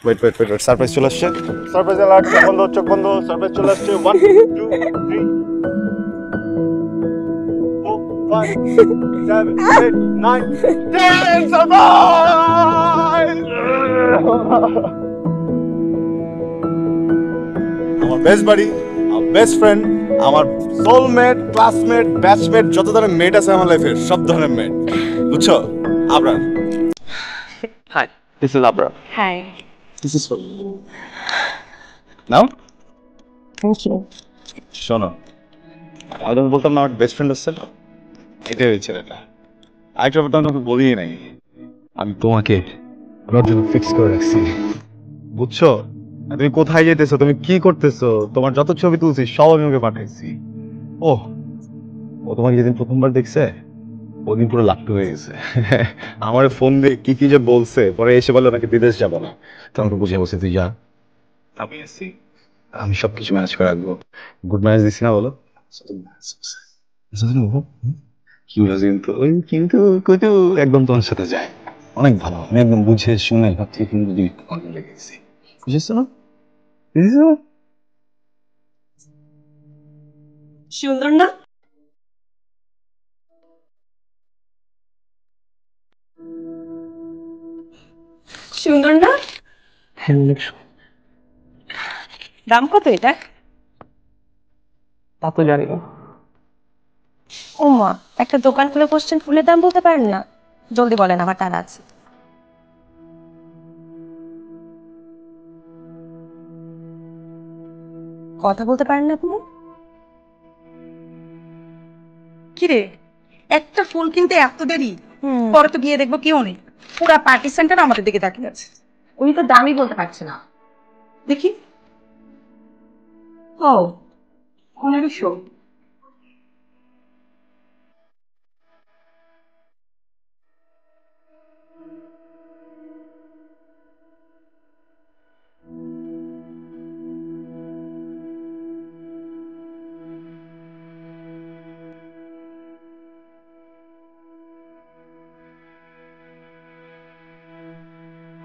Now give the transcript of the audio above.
Wait wait wait wait surprise চলে আসছে। Surprise alert, চোখ বন্ধ, সারপ্রাইজ চলে আসছে। 1 2 3 4 5 7 8 9 10 সারপ্রাইজ! আমার বেস্ট বাড়ি, আমার বেস্ট ফ্রেন্ড, আমার সোলমেট, ক্লাসমেট, ব্যাচমেট, যত ধরনের মেট আছে আমার লাইফের সব ধরনের মেট, বুঝছো? Abrar. Hi, this is Abra. Hi. This is for now. Thank you. শোনো, আমি তোমাকে বলতাম না আমার বেস্ট ফ্রেন্ড আছে, এটাই ওই ছেলেটা। আরেকটা ব্যাপার আমি তোমাকে বলিই নাই, আমি তোমাকে ওনার জন্য ফিক্স করে রাখছি, বুঝছো? আর তুমি কোথায় যেতেছো, তুমি কি করতেছো, তোমার যত ছবি তুলছি সব আমি ওকে পাঠাইছি। ও ও তোমাকে যেদিন প্রথমবার দেখছে ওদিন পুরো লাট্টু হয়ে গেছে। আমার ফোন দিয়ে কি কি যে বলছে, পরে এসে বলে নাকি বিদেশ যাবো না, তোমাকে বুঝে বলছে তুই যা, আমি আসছি, আমি সবকিছু ম্যানেজ করে রাখবো। গুড ম্যানেজ দিছি না বলো? কিন্তু ওই কিন্তু কুতু একদম তোমার সাথে যায়, অনেক ভালো, আমি একদম বুঝে শুনে সব থেকে কিন্তু অনেক লেগেছি, বুঝেছো না? বুঝেছো? সুন্দর না? সুন্দর না? হ্যাঁ, অনেক দাম কত এটা? তা তো জানি না। ও মা, একটা দোকান খুলে বসছেন, ফুলের দাম বলতে পারেন না? জলদি বলেন, আমার তারা আছে। কথা বলতে পারেন না আপনি? কিরে, একটা ফুল কিনতে এত দেরি? হুম, পরে তো গিয়ে দেখবো কেউ নেই, পুরা পার্টি সেন্টার আমাদের দিকে তাকিয়ে আছে। উনি তো দামই বলতে পারছে না। দেখি। ও, 1500।